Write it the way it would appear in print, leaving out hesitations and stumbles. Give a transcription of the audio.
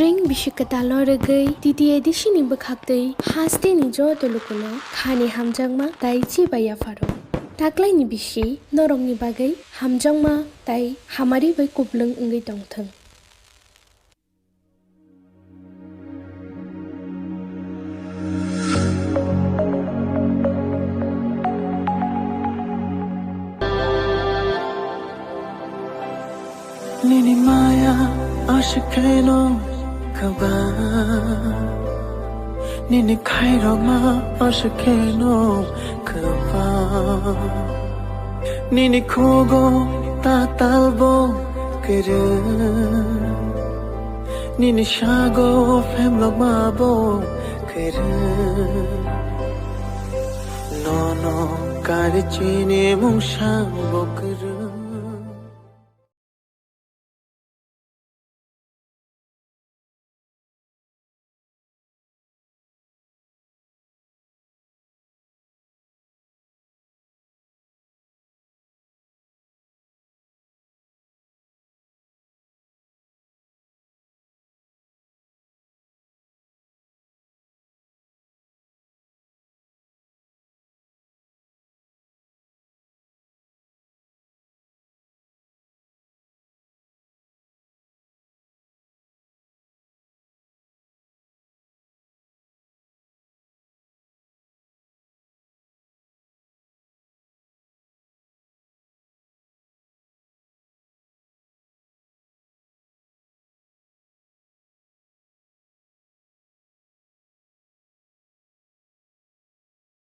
String bishikata loragay titi edishini bakhaktay haste ni jo tolukuno khani hamjangma tai chi baya faro. Taklay ni bishi norong ni bagay hamjangma tai hamari bay kublung ungi tongthang. Nini maya ashikeno kaba Nini kairoma ashikeno kaba Nini kogo tatalbo kere Nini shago femlogmabo kere No no karichini mungshambo kere